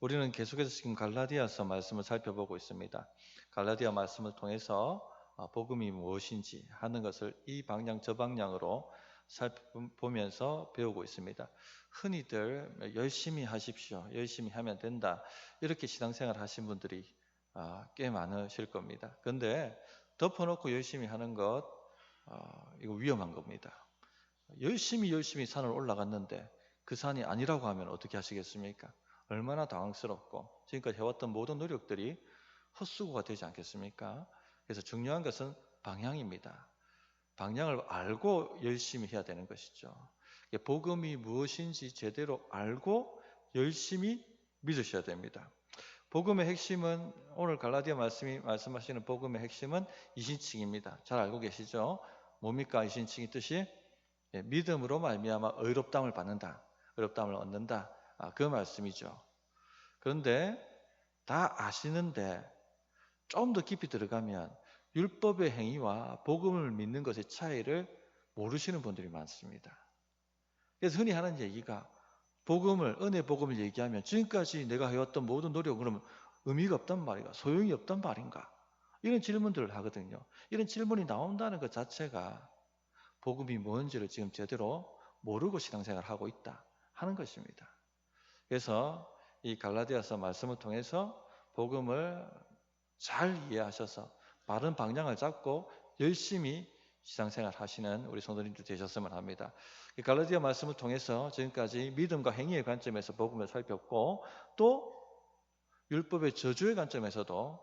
우리는 계속해서 지금 갈라디아서 말씀을 살펴보고 있습니다. 갈라디아 말씀을 통해서 복음이 무엇인지 하는 것을 이 방향 저 방향으로 살펴보면서 배우고 있습니다. 흔히들 열심히 하십시오, 열심히 하면 된다, 이렇게 신앙생활 하신 분들이 꽤 많으실 겁니다. 그런데 덮어놓고 열심히 하는 것, 이거 위험한 겁니다. 열심히 산을 올라갔는데 그 산이 아니라고 하면 어떻게 하시겠습니까? 얼마나 당황스럽고 지금까지 해왔던 모든 노력들이 헛수고가 되지 않겠습니까? 그래서 중요한 것은 방향입니다. 방향을 알고 열심히 해야 되는 것이죠. 복음이 무엇인지 제대로 알고 열심히 믿으셔야 됩니다. 복음의 핵심은, 오늘 갈라디아 말씀이 말씀하시는 복음의 핵심은 이신칭입니다. 잘 알고 계시죠? 뭡니까? 이신칭의 뜻이 믿음으로 말미암아 의롭다함을 받는다, 의롭다함을 얻는다, 그 말씀이죠. 그런데 다 아시는데 좀 더 깊이 들어가면 율법의 행위와 복음을 믿는 것의 차이를 모르시는 분들이 많습니다. 그래서 흔히 하는 얘기가, 복음을, 은혜 복음을 얘기하면 지금까지 내가 해왔던 모든 노력은 그러면 의미가 없단 말인가, 소용이 없단 말인가, 이런 질문들을 하거든요. 이런 질문이 나온다는 것 자체가 복음이 뭔지를 지금 제대로 모르고 신앙생활을 하고 있다 하는 것입니다. 그래서 이 갈라디아서 말씀을 통해서 복음을 잘 이해하셔서 바른 방향을 잡고 열심히 신앙생활 하시는 우리 성도님들 되셨으면 합니다. 이 갈라디아 말씀을 통해서 지금까지 믿음과 행위의 관점에서 복음을 살폈고, 또 율법의 저주의 관점에서도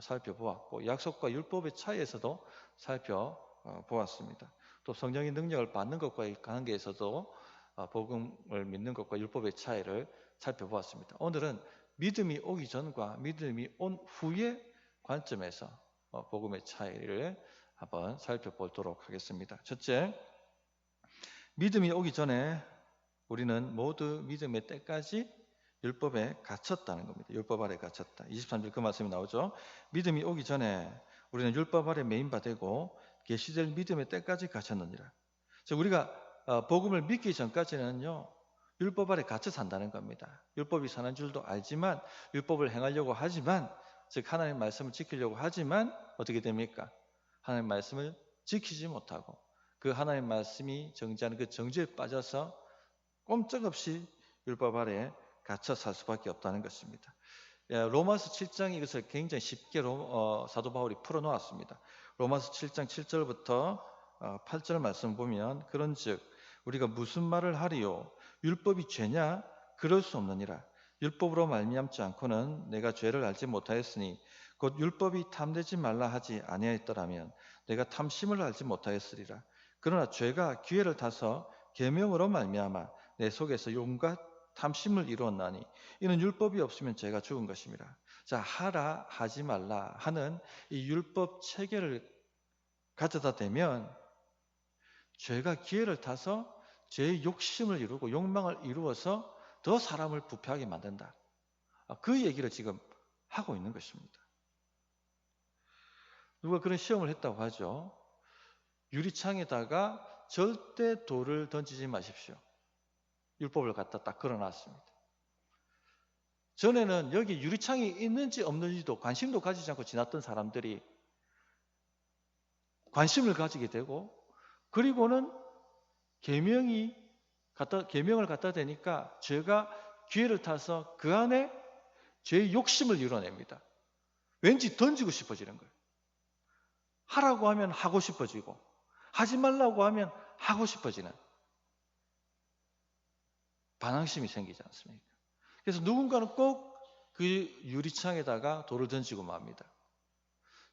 살펴보았고, 약속과 율법의 차이에서도 살펴보았습니다. 또 성령의 능력을 받는 것과의 관계에서도 복음을 믿는 것과 율법의 차이를 살펴보았습니다. 오늘은 믿음이 오기 전과 믿음이 온 후의 관점에서 복음의 차이를 한번 살펴보도록 하겠습니다. 첫째, 믿음이 오기 전에 우리는 모두 믿음의 때까지 율법에 갇혔다는 겁니다. 율법 아래 갇혔다. 23절 그 말씀이 나오죠. 믿음이 오기 전에 우리는 율법 아래 매인바 되고 계시될 믿음의 때까지 갇혔느니라. 그래서 우리가 복음을 믿기 전까지는요, 율법 아래 갇혀 산다는 겁니다. 율법이 사는 줄도 알지만, 율법을 행하려고 하지만, 즉 하나님의 말씀을 지키려고 하지만 어떻게 됩니까? 하나님의 말씀을 지키지 못하고 그 하나님의 말씀이 정지하는 그 정죄에 빠져서 꼼짝없이 율법 아래 갇혀 살 수밖에 없다는 것입니다. 로마서 7장이 이것을 굉장히 쉽게 사도 바울이 풀어놓았습니다. 로마서 7장 7절부터 8절 말씀 보면, 그런즉 우리가 무슨 말을 하리요? 율법이 죄냐? 그럴 수 없느니라. 율법으로 말미암지 않고는 내가 죄를 알지 못하였으니, 곧 율법이 탐내지 말라 하지 아니하였더라면 내가 탐심을 알지 못하였으리라. 그러나 죄가 기회를 타서 계명으로 말미암아 내 속에서 용과 탐심을 이루었나니, 이는 율법이 없으면 죄가 죽은 것입니다. 자, 하라 하지 말라 하는 이 율법 체계를 가져다 대면 죄가 기회를 타서 죄의 욕심을 이루고 욕망을 이루어서 더 사람을 부패하게 만든다. 그 얘기를 지금 하고 있는 것입니다. 누가 그런 시험을 했다고 하죠. 유리창에다가 절대 돌을 던지지 마십시오. 율법을 갖다 딱 걸어놨습니다. 전에는 여기 유리창이 있는지 없는지도 관심도 가지지 않고 지났던 사람들이 관심을 가지게 되고, 그리고는 계명을 갖다 대니까 죄가 기회를 타서 그 안에 죄의 욕심을 이뤄냅니다. 왠지 던지고 싶어지는 거예요. 하라고 하면 하고 싶어지고, 하지 말라고 하면 하고 싶어지는 반항심이 생기지 않습니까? 그래서 누군가는 꼭 그 유리창에다가 돌을 던지고 맙니다.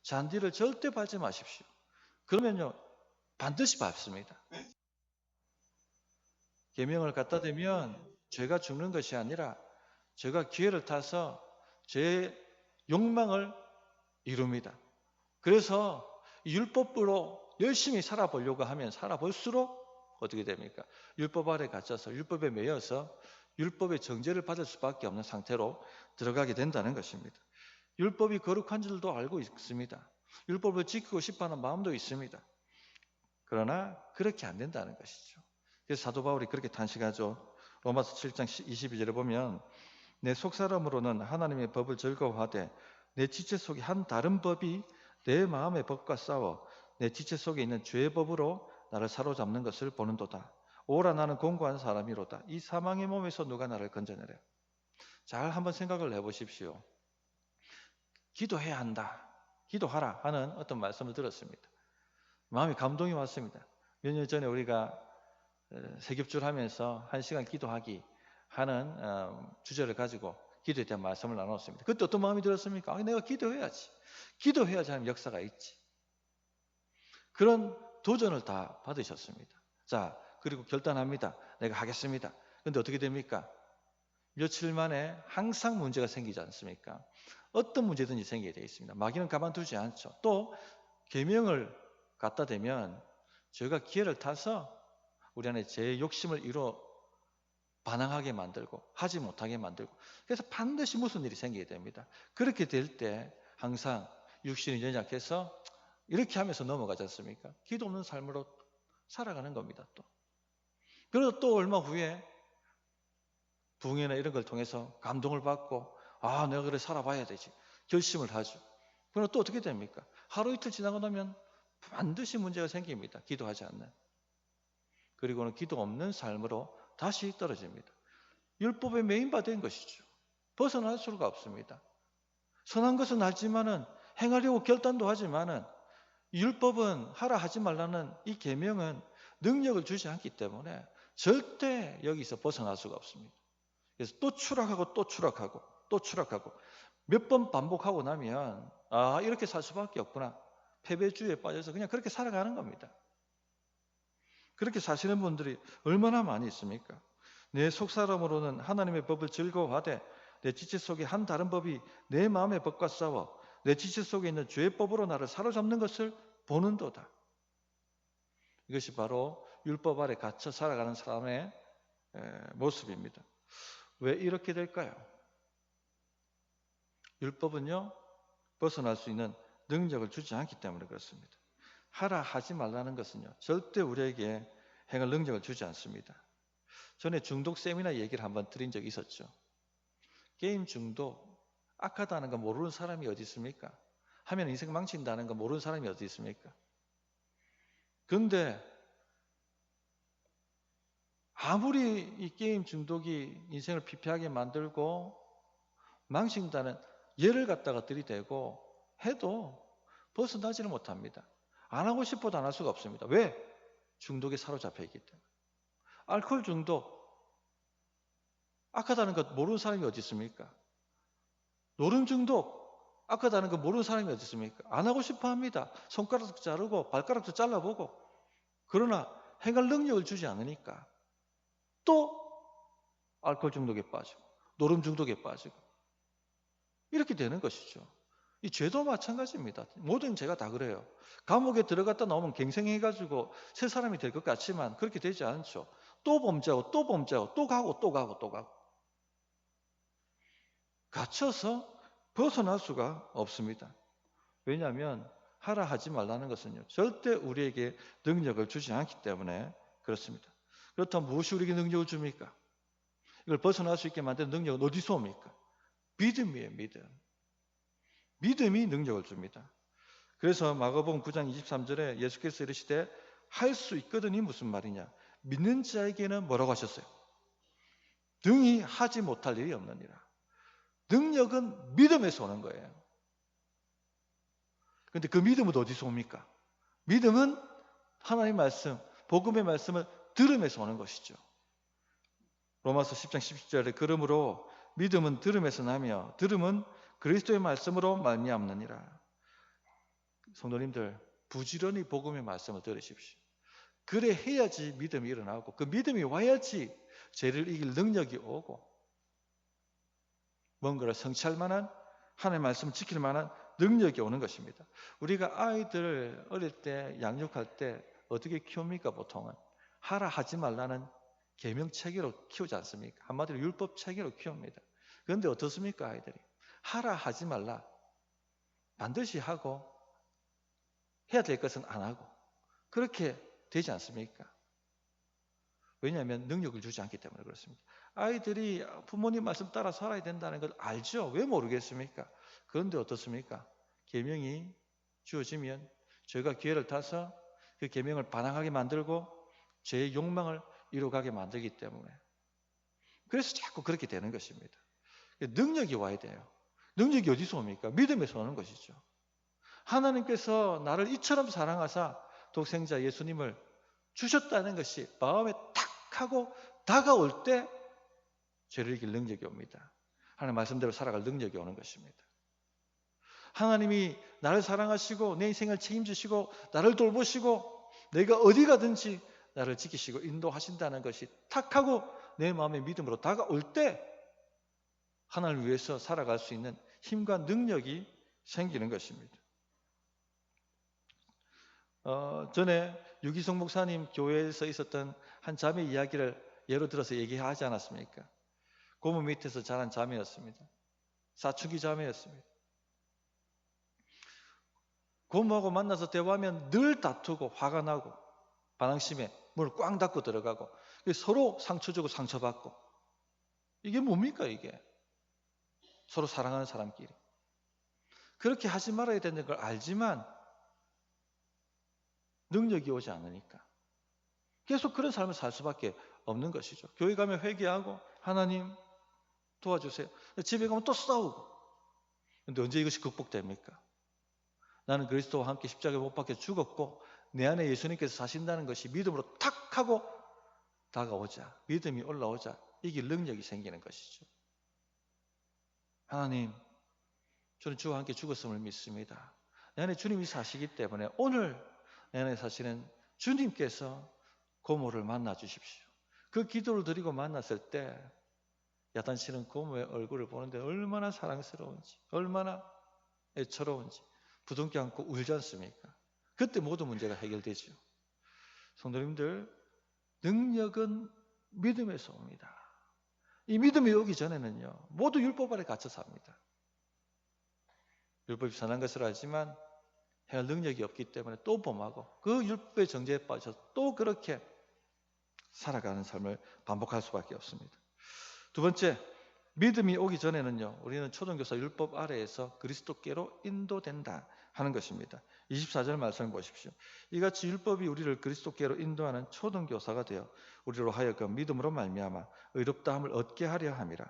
잔디를 절대 밟지 마십시오. 그러면요, 반드시 밟습니다. 계명을 갖다 대면 죄가 죽는 것이 아니라 죄가 기회를 타서 죄의 욕망을 이룹니다. 그래서 율법으로 열심히 살아보려고 하면 살아볼수록 어떻게 됩니까? 율법 아래 갇혀서 율법에 매여서 율법의 정죄를 받을 수밖에 없는 상태로 들어가게 된다는 것입니다. 율법이 거룩한 줄도 알고 있습니다. 율법을 지키고 싶어하는 마음도 있습니다. 그러나 그렇게 안 된다는 것이죠. 그래서 사도 바울이 그렇게 탄식하죠. 로마서 7장 22절에 보면, 내 속사람으로는 하나님의 법을 즐거워하되 내 지체 속에 한 다른 법이 내 마음의 법과 싸워 내 지체 속에 있는 죄의 법으로 나를 사로잡는 것을 보는도다. 오라 나는 공고한 사람이로다. 이 사망의 몸에서 누가 나를 건져내랴. 잘 한번 생각을 해보십시오. 기도해야 한다. 기도하라 하는 어떤 말씀을 들었습니다. 마음이 감동이 왔습니다. 몇 년 전에 우리가 세겹줄 하면서 1시간 기도하기 하는 주제를 가지고 기도에 대한 말씀을 나눴습니다. 그때 어떤 마음이 들었습니까? 내가 기도해야지. 기도해야지 하는 역사가 있지. 그런 도전을 다 받으셨습니다. 자, 그리고 결단합니다. 내가 하겠습니다. 그런데 어떻게 됩니까? 며칠 만에 항상 문제가 생기지 않습니까? 어떤 문제든지 생기게 되어 있습니다. 마귀는 가만두지 않죠. 또 계명을 갖다 대면 저희가 기회를 타서 우리 안에 제 욕심을 이뤄 반항하게 만들고 하지 못하게 만들고 그래서 반드시 무슨 일이 생기게 됩니다. 그렇게 될 때 항상 육신이 연약해서 이렇게 하면서 넘어가지 않습니까? 기도 없는 삶으로 살아가는 겁니다. 또 그래서 또 얼마 후에 부흥회나 이런 걸 통해서 감동을 받고 내가 그래 살아봐야 되지 결심을 하죠. 그럼 또 어떻게 됩니까? 하루 이틀 지나고 나면 반드시 문제가 생깁니다. 기도하지 않는. 그리고는 기도 없는 삶으로 다시 떨어집니다. 율법에 매인바된 것이죠. 벗어날 수가 없습니다. 선한 것은 알지만은 행하려고 결단도 하지만은 율법은 하라 하지 말라는 이 계명은 능력을 주지 않기 때문에 절대 여기서 벗어날 수가 없습니다. 그래서 또 추락하고 또 추락하고 또 추락하고 몇 번 반복하고 나면 이렇게 살 수밖에 없구나. 패배주의에 빠져서 그냥 그렇게 살아가는 겁니다. 그렇게 사시는 분들이 얼마나 많이 있습니까? 내 속사람으로는 하나님의 법을 즐거워하되 내 지체 속에 한 다른 법이 내 마음의 법과 싸워 내 지체 속에 있는 죄의 법으로 나를 사로잡는 것을 보는도다. 이것이 바로 율법 아래 갇혀 살아가는 사람의 모습입니다. 왜 이렇게 될까요? 율법은요 벗어날 수 있는 능력을 주지 않기 때문에 그렇습니다. 하라 하지 말라는 것은요 절대 우리에게 행할 능력을 주지 않습니다. 전에 중독 세미나 얘기를 한번 드린 적이 있었죠. 게임 중독 악하다는 거 모르는 사람이 어디 있습니까? 하면 인생 망친다는 거 모르는 사람이 어디 있습니까? 그런데 아무리 이 게임 중독이 인생을 피폐하게 만들고 망친다는 예를 갖다가 들이대고 해도 벗어나지는 못합니다. 안 하고 싶어도 안 할 수가 없습니다. 왜? 중독에 사로잡혀 있기 때문에. 알코올 중독 악하다는 것 모르는 사람이 어디 있습니까? 노름 중독 악하다는 거 모르는 사람이 어디 있습니까? 안 하고 싶어 합니다. 손가락도 자르고 발가락도 잘라보고 그러나 행할 능력을 주지 않으니까 또 알코올 중독에 빠지고 노름 중독에 빠지고 이렇게 되는 것이죠. 이 죄도 마찬가지입니다. 모든 죄가 다 그래요. 감옥에 들어갔다 나오면 갱생해가지고 새 사람이 될 것 같지만 그렇게 되지 않죠. 또 범죄하고 또 범죄하고 또 가고 또 가고 또 가고 갇혀서 벗어날 수가 없습니다. 왜냐하면 하라 하지 말라는 것은요 절대 우리에게 능력을 주지 않기 때문에 그렇습니다. 그렇다면 무엇이 우리에게 능력을 줍니까? 이걸 벗어날 수 있게 만드는 능력은 어디서 옵니까? 믿음이에요. 믿음이 능력을 줍니다. 그래서 마가복음 9장 23절에 예수께서 이르시되 할 수 있거든이 무슨 말이냐? 믿는 자에게는 뭐라고 하셨어요? 등이 하지 못할 일이 없느니라. 능력은 믿음에서 오는 거예요. 그런데 그 믿음은 어디서 옵니까? 믿음은 하나님의 말씀, 복음의 말씀을 들음에서 오는 것이죠. 로마서 10장 17절에 그러므로 믿음은 들음에서 나며 들음은 그리스도의 말씀으로 말미암느니라. 성도님들 부지런히 복음의 말씀을 들으십시오. 그래 해야지 믿음이 일어나고 그 믿음이 와야지 죄를 이길 능력이 오고 뭔가를 성취할 만한 하나님의 말씀을 지킬 만한 능력이 오는 것입니다. 우리가 아이들 어릴 때 양육할 때 어떻게 키웁니까? 보통은 하라 하지 말라는 계명 체계로 키우지 않습니까? 한마디로 율법 체계로 키웁니다. 그런데 어떻습니까? 아이들이 하라 하지 말라 반드시 하고 해야 될 것은 안 하고 그렇게 되지 않습니까? 왜냐하면 능력을 주지 않기 때문에 그렇습니다. 아이들이 부모님 말씀 따라 살아야 된다는 걸 알죠. 왜 모르겠습니까? 그런데 어떻습니까? 계명이 주어지면 저희가 기회를 타서 그 계명을 반항하게 만들고 제 욕망을 이루어가게 만들기 때문에, 그래서 자꾸 그렇게 되는 것입니다. 능력이 와야 돼요. 능력이 어디서 옵니까? 믿음에서 오는 것이죠. 하나님께서 나를 이처럼 사랑하사 독생자 예수님을 주셨다는 것이 마음에 탁 하고 다가올 때 죄를 이길 능력이 옵니다. 하나님 말씀대로 살아갈 능력이 오는 것입니다. 하나님이 나를 사랑하시고 내 인생을 책임지시고 나를 돌보시고 내가 어디 가든지 나를 지키시고 인도하신다는 것이 탁 하고 내 마음의 믿음으로 다가올 때 하나님을 위해서 살아갈 수 있는 힘과 능력이 생기는 것입니다. 전에 유기성 목사님 교회에서 있었던 한 자매 이야기를 예로 들어서 얘기하지 않았습니까? 고모 밑에서 자란 자매였습니다. 사춘기 자매였습니다. 고모하고 만나서 대화하면 늘 다투고 화가 나고 반항심에 문을 꽝 닫고 들어가고 서로 상처 주고 상처받고, 이게 뭡니까 이게? 서로 사랑하는 사람끼리 그렇게 하지 말아야 되는 걸 알지만 능력이 오지 않으니까 계속 그런 삶을 살 수밖에 없는 것이죠. 교회 가면 회개하고 하나님 도와주세요. 집에 가면 또 싸우고. 근데 언제 이것이 극복됩니까? 나는 그리스도와 함께 십자가에 못 박혀 죽었고 내 안에 예수님께서 사신다는 것이 믿음으로 탁 하고 다가오자, 믿음이 올라오자 이길 능력이 생기는 것이죠. 하나님, 저는 주와 함께 죽었음을 믿습니다. 내 안에 주님이 사시기 때문에 오늘 내 안에 사시는 주님께서 고모를 만나 주십시오. 그 기도를 드리고 만났을 때 야단치는 고모의 얼굴을 보는데 얼마나 사랑스러운지, 얼마나 애처로운지 부둥켜 안고 울지 않습니까? 그때 모든 문제가 해결되죠. 성도님들, 능력은 믿음에서 옵니다. 이 믿음이 오기 전에는요, 모두 율법 아래 갇혀 삽니다. 율법이 선한 것을 알지만 행할 능력이 없기 때문에 또 범하고 그 율법의 정죄에 빠져서 또 그렇게 살아가는 삶을 반복할 수밖에 없습니다. 두 번째, 믿음이 오기 전에는요, 우리는 초등교사 율법 아래에서 그리스도께로 인도된다 하는 것입니다. 24절 말씀을 보십시오. 이같이 율법이 우리를 그리스도께로 인도하는 초등교사가 되어 우리로 하여금 믿음으로 말미암아 의롭다함을 얻게 하려 함이라.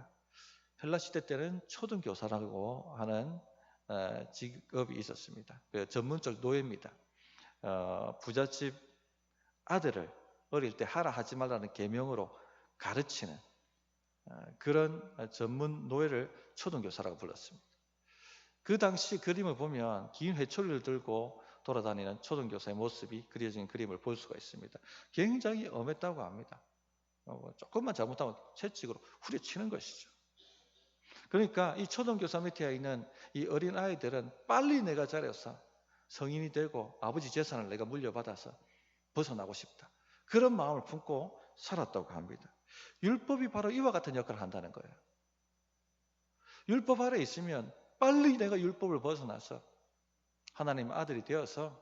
헬라 시대 때는 초등교사라고 하는 직업이 있었습니다. 전문적 노예입니다. 부잣집 아들을 어릴 때 하라 하지 말라는 계명으로 가르치는 그런 전문 노예를 초등교사라고 불렀습니다. 그 당시 그림을 보면 긴 회초리를 들고 돌아다니는 초등교사의 모습이 그려진 그림을 볼 수가 있습니다. 굉장히 엄했다고 합니다. 조금만 잘못하면 채찍으로 후려치는 것이죠. 그러니까 이 초등교사 밑에 있는 이 어린 아이들은 빨리 내가 자라서 성인이 되고 아버지 재산을 내가 물려받아서 벗어나고 싶다, 그런 마음을 품고 살았다고 합니다. 율법이 바로 이와 같은 역할을 한다는 거예요. 율법 아래 있으면 빨리 내가 율법을 벗어나서 하나님의 아들이 되어서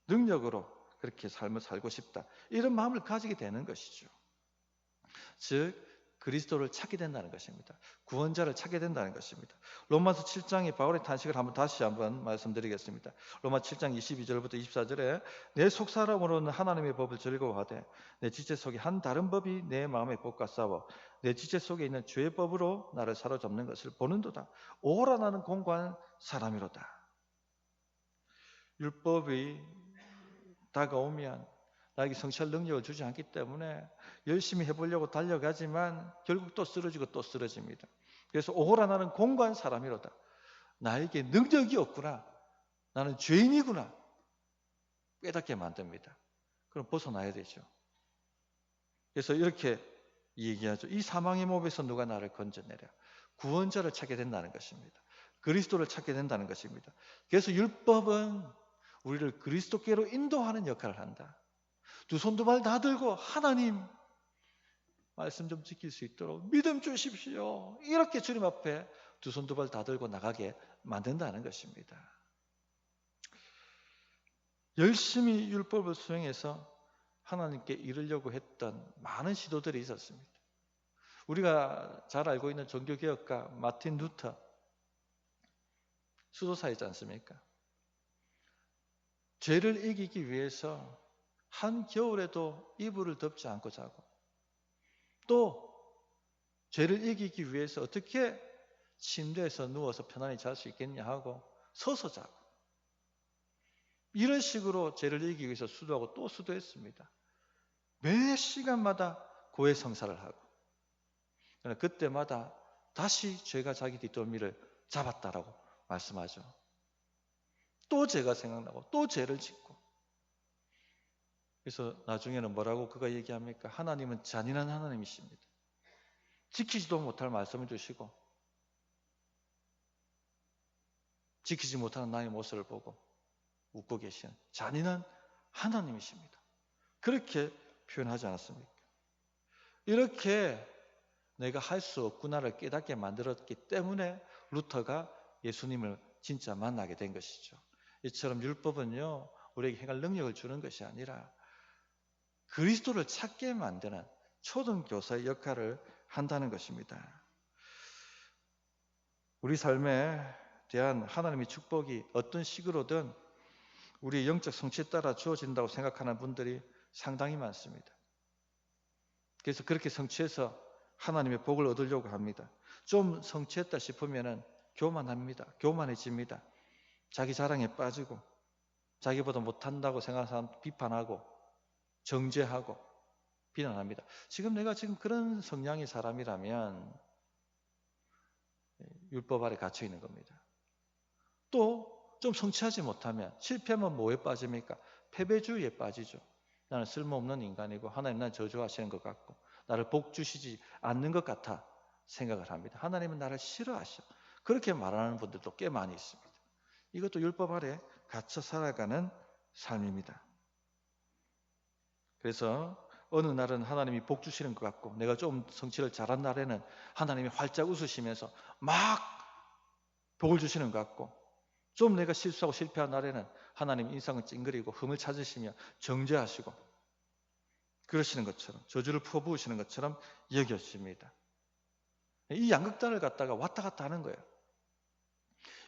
능력으로 그렇게 삶을 살고 싶다, 이런 마음을 가지게 되는 것이죠. 즉 그리스도를 찾게 된다는 것입니다. 구원자를 찾게 된다는 것입니다. 로마서 7장의 바울의 탄식을 다시 한번 말씀드리겠습니다. 로마 7장 22절부터 24절에 내 속사람으로는 하나님의 법을 즐거워하되 내 지체 속에 한 다른 법이 내 마음의 법과 싸워 내 지체 속에 있는 죄의 법으로 나를 사로잡는 것을 보는도다. 오라 나는 공고한 사람이로다. 율법이 다가오면 나에게 성취할 능력을 주지 않기 때문에 열심히 해보려고 달려가지만 결국 또 쓰러지고 또 쓰러집니다. 그래서 오호라 나는 공고한 사람이로다. 나에게 능력이 없구나, 나는 죄인이구나 깨닫게 만듭니다. 그럼 벗어나야 되죠. 그래서 이렇게 얘기하죠. 이 사망의 몸에서 누가 나를 건져내랴. 구원자를 찾게 된다는 것입니다. 그리스도를 찾게 된다는 것입니다. 그래서 율법은 우리를 그리스도께로 인도하는 역할을 한다. 두 손 두 발 다 들고 하나님 말씀 좀 지킬 수 있도록 믿음 주십시오, 이렇게 주님 앞에 두 손 두 발 다 들고 나가게 만든다는 것입니다. 열심히 율법을 수행해서 하나님께 이르려고 했던 많은 시도들이 있었습니다. 우리가 잘 알고 있는 종교개혁가 마틴 루터, 수도사이지 않습니까? 죄를 이기기 위해서 한겨울에도 이불을 덮지 않고 자고, 또 죄를 이기기 위해서 어떻게 침대에서 누워서 편안히 잘 수 있겠냐 하고 서서 자고, 이런 식으로 죄를 이기기 위해서 수도하고 또 수도했습니다. 매 시간마다 고해성사를 하고, 그때마다 다시 죄가 자기 뒷덜미를 잡았다라고 말씀하죠. 또 죄가 생각나고 또 죄를 짓고. 그래서 나중에는 뭐라고 그가 얘기합니까? 하나님은 잔인한 하나님이십니다. 지키지도 못할 말씀을 주시고 지키지 못하는 나의 모습을 보고 웃고 계시는 잔인한 하나님이십니다. 그렇게 표현하지 않았습니까? 이렇게 내가 할 수 없구나를 깨닫게 만들었기 때문에 루터가 예수님을 진짜 만나게 된 것이죠. 이처럼 율법은요, 우리에게 행할 능력을 주는 것이 아니라 그리스도를 찾게 만드는 초등교사의 역할을 한다는 것입니다. 우리 삶에 대한 하나님의 축복이 어떤 식으로든 우리의 영적 성취에 따라 주어진다고 생각하는 분들이 상당히 많습니다. 그래서 그렇게 성취해서 하나님의 복을 얻으려고 합니다. 좀 성취했다 싶으면 교만합니다. 교만해집니다. 자기 자랑에 빠지고 자기보다 못한다고 생각하는 사람 비판하고 정죄하고 비난합니다. 내가 그런 성향의 사람이라면 율법 아래 갇혀 있는 겁니다. 또 좀 성취하지 못하면, 실패하면 뭐에 빠집니까? 패배주의에 빠지죠. 나는 쓸모없는 인간이고 하나님 날 저주하시는 것 같고 나를 복 주시지 않는 것 같아 생각을 합니다. 하나님은 나를 싫어하셔. 그렇게 말하는 분들도 꽤 많이 있습니다. 이것도 율법 아래 갇혀 살아가는 삶입니다. 그래서 어느 날은 하나님이 복 주시는 것 같고 내가 좀 성취를 잘한 날에는 하나님이 활짝 웃으시면서 막 복을 주시는 것 같고, 좀 내가 실수하고 실패한 날에는 하나님 인상을 찡그리고 흠을 찾으시며 정죄하시고 그러시는 것처럼, 저주를 퍼부으시는 것처럼 여겨집니다. 이 양극단을 갖다가 왔다 갔다 하는 거예요.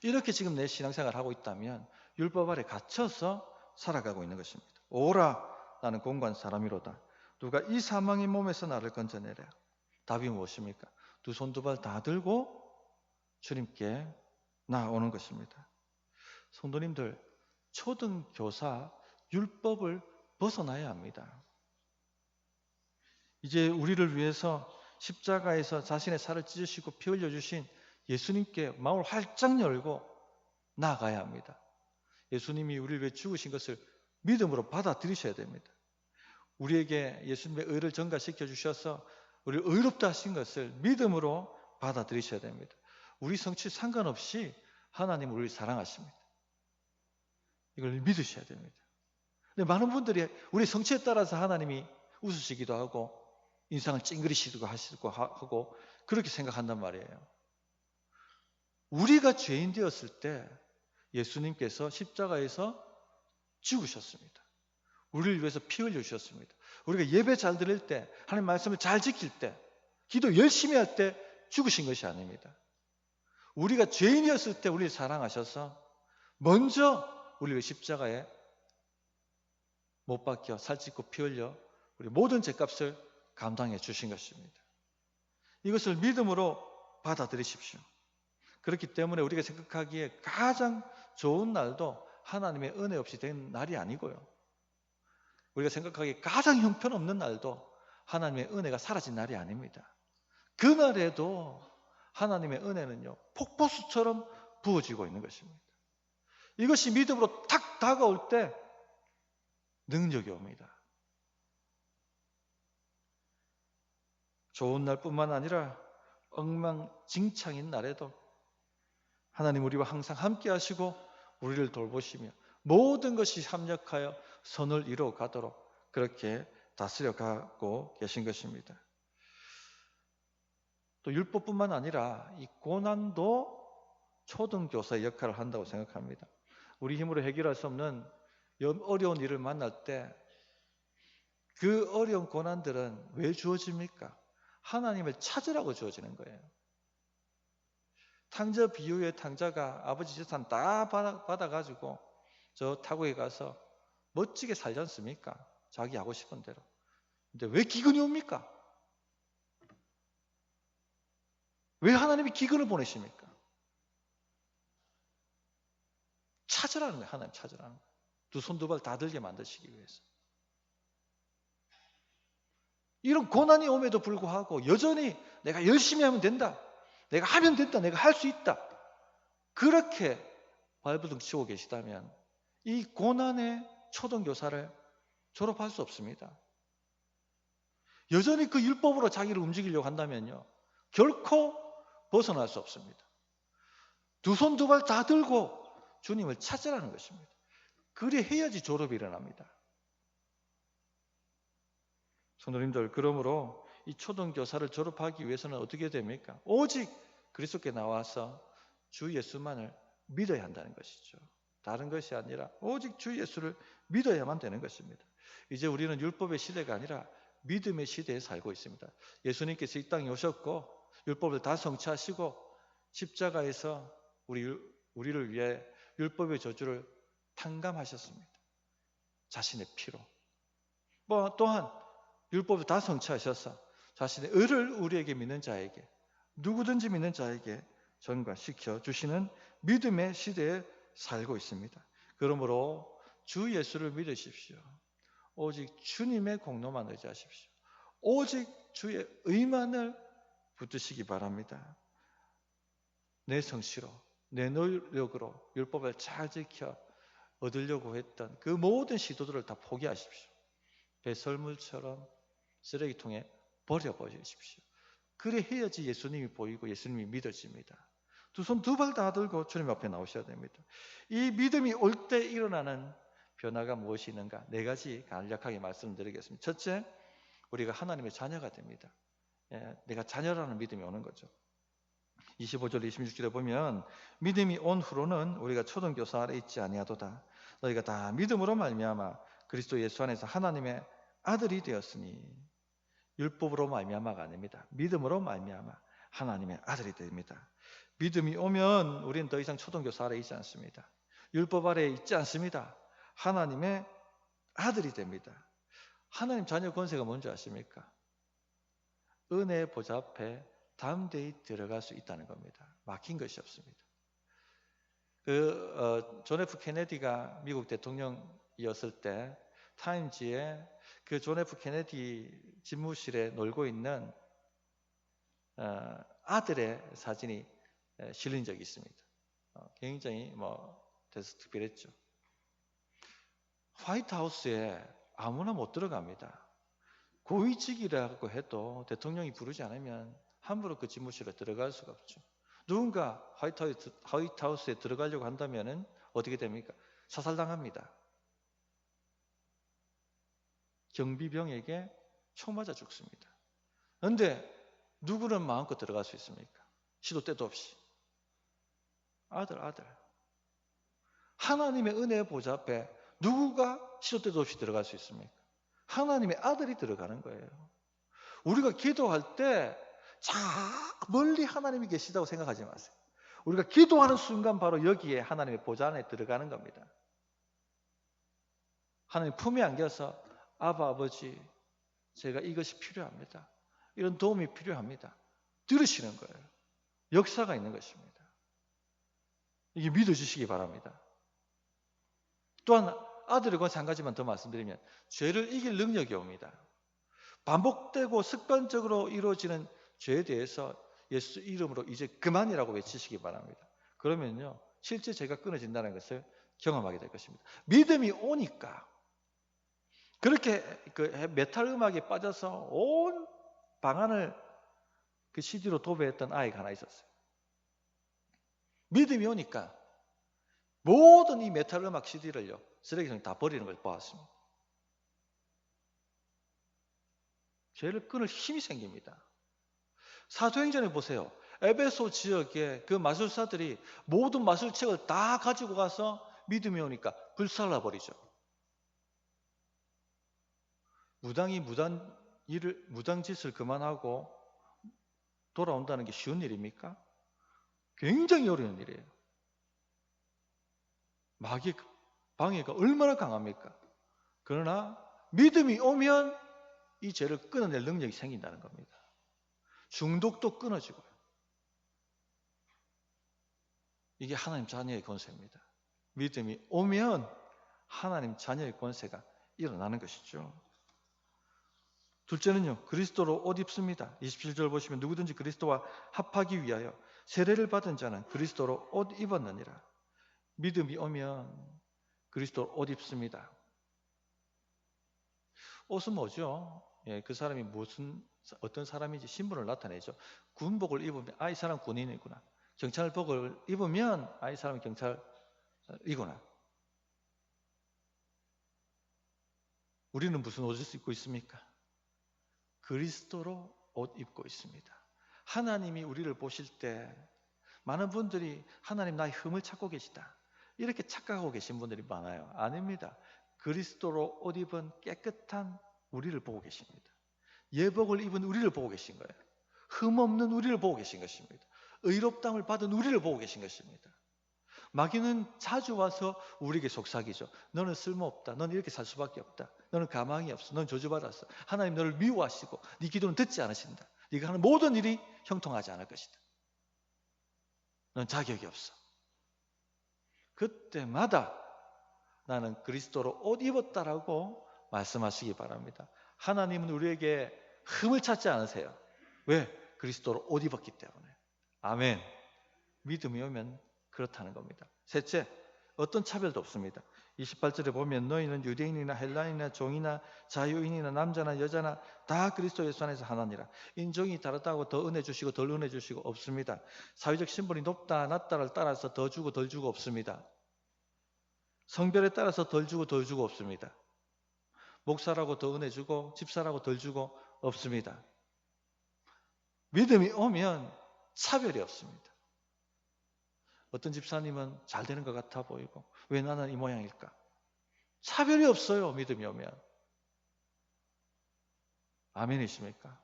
이렇게 지금 내 신앙생활을 하고 있다면 율법 아래 갇혀서 살아가고 있는 것입니다. 오라, 나는 공고한 사람이로다. 누가 이 사망의 몸에서 나를 건져내랴. 답이 무엇입니까? 두 손 두 발 다 들고 주님께 나오는 것입니다. 성도님들, 초등교사 율법을 벗어나야 합니다. 이제 우리를 위해서 십자가에서 자신의 살을 찢으시고 피 흘려주신 예수님께 마음을 활짝 열고 나아가야 합니다. 예수님이 우리를 위해 죽으신 것을 믿음으로 받아들이셔야 됩니다. 우리에게 예수님의 의를 전가시켜 주셔서 우리를 의롭다 하신 것을 믿음으로 받아들이셔야 됩니다. 우리 성취 상관없이 하나님은 우리를 사랑하십니다. 이걸 믿으셔야 됩니다. 근데 많은 분들이 우리 성취에 따라서 하나님이 웃으시기도 하고 인상을 찡그리시기도 하고 그렇게 생각한단 말이에요. 우리가 죄인 되었을 때 예수님께서 십자가에서 죽으셨습니다. 우리를 위해서 피 흘려주셨습니다. 우리가 예배 잘 드릴 때, 하나님 말씀을 잘 지킬 때, 기도 열심히 할 때 죽으신 것이 아닙니다. 우리가 죄인이었을 때 우리를 사랑하셔서 먼저 우리를 십자가에 못 박혀 살찌고 피 흘려 우리 모든 죄값을 감당해 주신 것입니다. 이것을 믿음으로 받아들이십시오. 그렇기 때문에 우리가 생각하기에 가장 좋은 날도 하나님의 은혜 없이 된 날이 아니고요. 우리가 생각하기에 가장 형편없는 날도 하나님의 은혜가 사라진 날이 아닙니다. 그날에도 하나님의 은혜는요, 폭포수처럼 부어지고 있는 것입니다. 이것이 믿음으로 탁 다가올 때 능력이 옵니다. 좋은 날뿐만 아니라 엉망진창인 날에도 하나님 우리와 항상 함께 하시고 우리를 돌보시며 모든 것이 합력하여 선을 이루어 가도록 그렇게 다스려 가고 계신 것입니다. 또 율법뿐만 아니라 이 고난도 초등교사의 역할을 한다고 생각합니다. 우리 힘으로 해결할 수 없는 어려운 일을 만날 때 그 어려운 고난들은 왜 주어집니까? 하나님을 찾으라고 주어지는 거예요. 탕자 비유의 탕자가 아버지 재산 다 받아가지고 저 타국에 가서 멋지게 살지 않습니까? 자기 하고 싶은 대로. 근데 왜 기근이 옵니까? 왜 하나님이 기근을 보내십니까? 찾으라는 거예요. 하나님 찾으라는 거예요. 두 손 두 발 다 들게 만드시기 위해서. 이런 고난이 옴에도 불구하고 여전히 내가 열심히 하면 된다. 내가 하면 된다. 내가 할 수 있다. 그렇게 발버둥 치고 계시다면 이 고난의 초등교사를 졸업할 수 없습니다. 여전히 그 율법으로 자기를 움직이려고 한다면요. 결코 벗어날 수 없습니다. 두 손 두 발 다 들고 주님을 찾으라는 것입니다. 그래 해야지 졸업이 일어납니다. 성도님들, 그러므로 이 초등교사를 졸업하기 위해서는 어떻게 됩니까? 오직 그리스도께 나와서 주 예수만을 믿어야 한다는 것이죠. 다른 것이 아니라 오직 주 예수를 믿어야만 되는 것입니다. 이제 우리는 율법의 시대가 아니라 믿음의 시대에 살고 있습니다. 예수님께서 이 땅에 오셨고 율법을 다 성취하시고 십자가에서 우리를 위해 율법의 저주를 탕감하셨습니다. 자신의 피로. 또한 율법을 다 성취하셔서 자신의 의를 우리에게 믿는 자에게, 누구든지 믿는 자에게 전가시켜 주시는 믿음의 시대에 살고 있습니다. 그러므로 주 예수를 믿으십시오. 오직 주님의 공로만 의지하십시오. 오직 주의 의만을 붙드시기 바랍니다. 내 성씨로, 내 노력으로 율법을 잘 지켜 얻으려고 했던 그 모든 시도들을 다 포기하십시오. 배설물처럼 쓰레기통에 버려버리십시오. 그래 해야지 예수님이 보이고 예수님이 믿어집니다. 두 손 두 발 다 들고 주님 앞에 나오셔야 됩니다. 이 믿음이 올 때 일어나는 변화가 무엇이 있는가? 네 가지 간략하게 말씀드리겠습니다. 첫째, 우리가 하나님의 자녀가 됩니다. 내가 자녀라는 믿음이 오는 거죠. 25절 26절에 보면 믿음이 온 후로는 우리가 초등교사 아래 있지 아니하도다. 너희가 다 믿음으로 말미암아 그리스도 예수 안에서 하나님의 아들이 되었으니, 율법으로 말미암아가 아닙니다. 믿음으로 말미암아 하나님의 아들이 됩니다. 믿음이 오면 우리는 더 이상 초등교사 아래 있지 않습니다. 율법 아래 있지 않습니다. 하나님의 아들이 됩니다. 하나님 자녀 권세가 뭔지 아십니까? 은혜의 보좌 앞에 담대히 들어갈 수 있다는 겁니다. 막힌 것이 없습니다. 존 F 케네디가 미국 대통령이었을 때 타임지에 그 존 F 케네디 집무실에 놀고 있는 아들의 사진이 실린 적이 있습니다. 굉장히 특별했죠. 화이트하우스에 아무나 못 들어갑니다. 고위직이라고 해도 대통령이 부르지 않으면 함부로 그 집무실에 들어갈 수가 없죠. 누군가 화이트하우스에 들어가려고 한다면 어떻게 됩니까? 사살당합니다. 경비병에게 총 맞아 죽습니다. 그런데 누구는 마음껏 들어갈 수 있습니까? 시도 때도 없이. 아들. 하나님의 은혜의 보좌 앞에 누구가 시도 때도 없이 들어갈 수 있습니까? 하나님의 아들이 들어가는 거예요. 우리가 기도할 때 자 멀리 하나님이 계시다고 생각하지 마세요. 우리가 기도하는 순간 바로 여기에 하나님의 보좌 안에 들어가는 겁니다. 하나님 품에 안겨서 아버지, 제가 이것이 필요합니다. 이런 도움이 필요합니다. 들으시는 거예요. 역사가 있는 것입니다. 이게 믿어주시기 바랍니다. 또한 아들에 관해서 한 가지만 더 말씀드리면 죄를 이길 능력이 옵니다. 반복되고 습관적으로 이루어지는 죄에 대해서 예수 이름으로 이제 그만이라고 외치시기 바랍니다. 그러면요 실제 죄가 끊어진다는 것을 경험하게 될 것입니다. 믿음이 오니까 그렇게 그 메탈 음악에 빠져서 온 방안을 그 CD로 도배했던 아이가 하나 있었어요. 믿음이 오니까 모든 이 메탈 음악 CD를요 쓰레기통에 다 버리는 걸 보았습니다. 죄를 끊을 힘이 생깁니다. 사도행전에 보세요. 에베소 지역에 그 마술사들이 모든 마술책을 다 가지고 가서 믿음이 오니까 불살라 버리죠. 무당이 무당짓을 그만하고 돌아온다는 게 쉬운 일입니까? 굉장히 어려운 일이에요. 마귀의 방해가 얼마나 강합니까? 그러나 믿음이 오면 이 죄를 끊어낼 능력이 생긴다는 겁니다. 중독도 끊어지고요. 이게 하나님 자녀의 권세입니다. 믿음이 오면 하나님 자녀의 권세가 일어나는 것이죠. 둘째는요, 그리스도로 옷 입습니다. 27절 보시면 누구든지 그리스도와 합하기 위하여 세례를 받은 자는 그리스도로 옷 입었느니라. 믿음이 오면 그리스도로 옷 입습니다. 옷은 뭐죠? 예, 그 사람이 어떤 사람인지 신분을 나타내죠. 군복을 입으면 이 사람 군인이구나. 경찰복을 입으면 이 사람은 경찰이구나. 우리는 무슨 옷을 입고 있습니까? 그리스도로 옷 입고 있습니다. 하나님이 우리를 보실 때 많은 분들이 하나님 나의 흠을 찾고 계시다, 이렇게 착각하고 계신 분들이 많아요. 아닙니다. 그리스도로 옷 입은 깨끗한 우리를 보고 계십니다. 예복을 입은 우리를 보고 계신 거예요. 흠 없는 우리를 보고 계신 것입니다. 의롭다함을 받은 우리를 보고 계신 것입니다. 마귀는 자주 와서 우리에게 속삭이죠. 너는 쓸모없다. 너는 이렇게 살 수밖에 없다. 너는 가망이 없어. 너는 저주받았어. 하나님 너를 미워하시고 네 기도는 듣지 않으신다. 네가 하는 모든 일이 형통하지 않을 것이다. 넌 자격이 없어. 그때마다 나는 그리스도로 옷 입었다라고 말씀하시기 바랍니다. 하나님은 우리에게 흠을 찾지 않으세요. 왜? 그리스도로 옷 입었기 때문에. 아멘. 믿음이 오면 그렇다는 겁니다. 셋째, 어떤 차별도 없습니다. 28절에 보면 너희는 유대인이나 헬라인이나 종이나 자유인이나 남자나 여자나 다 그리스도 예수 안에서 하나니라. 인종이 다르다고 더 은혜 주시고 덜 은혜 주시고 없습니다. 사회적 신분이 높다 낮다를 따라서 더 주고 덜 주고 없습니다. 성별에 따라서 덜 주고 덜 주고 없습니다. 목사라고 더 은혜 주고 집사라고 덜 주고 없습니다. 믿음이 오면 차별이 없습니다. 어떤 집사님은 잘 되는 것 같아 보이고 왜 나는 이 모양일까? 차별이 없어요. 믿음이 오면. 아멘이십니까?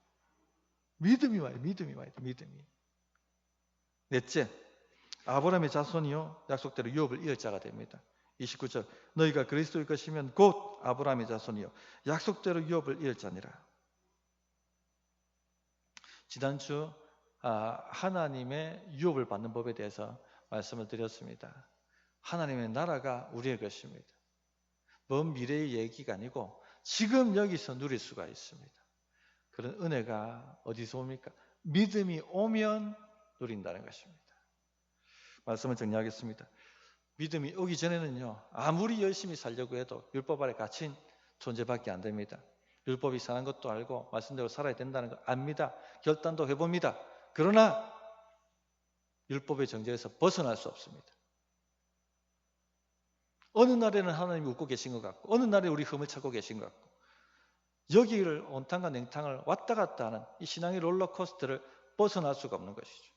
믿음이 와요. 믿음이 와요. 믿음이. 넷째, 아브라함의 자손이요 약속대로 유업을 이을 자가 됩니다. 29절, 너희가 그리스도일 것이면 곧 아브라함의 자손이요 약속대로 유업을 이을 자니라. 지난주 하나님의 유업을 받는 법에 대해서 말씀을 드렸습니다. 하나님의 나라가 우리의 것입니다. 먼 미래의 얘기가 아니고 지금 여기서 누릴 수가 있습니다. 그런 은혜가 어디서 옵니까? 믿음이 오면 누린다는 것입니다. 말씀을 정리하겠습니다. 믿음이 오기 전에는요, 아무리 열심히 살려고 해도 율법 아래 갇힌 존재밖에 안 됩니다. 율법이 상한 것도 알고 말씀대로 살아야 된다는 거 압니다. 결단도 해봅니다. 그러나 율법의 정죄에서 벗어날 수 없습니다. 어느 날에는 하나님이 웃고 계신 것 같고 어느 날에 우리 흠을 찾고 계신 것 같고 여기를 온탕과 냉탕을 왔다 갔다 하는 이 신앙의 롤러코스터를 벗어날 수가 없는 것이죠.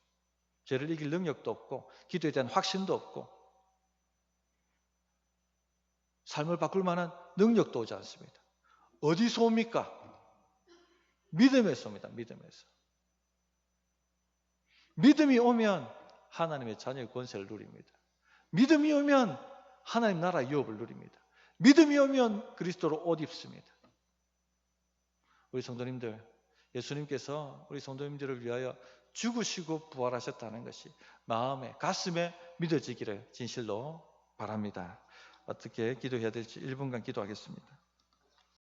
죄를 이길 능력도 없고 기도에 대한 확신도 없고 삶을 바꿀 만한 능력도 오지 않습니다. 어디서 옵니까? 믿음에서 옵니다. 믿음에서. 믿음이 오면 하나님의 자녀의 권세를 누립니다. 믿음이 오면 하나님 나라 유업을 누립니다. 믿음이 오면 그리스도로 옷 입습니다. 우리 성도님들, 예수님께서 우리 성도님들을 위하여 죽으시고 부활하셨다는 것이 마음에 가슴에 믿어지기를 진실로 바랍니다. 어떻게 기도해야 될지 1분간 기도하겠습니다.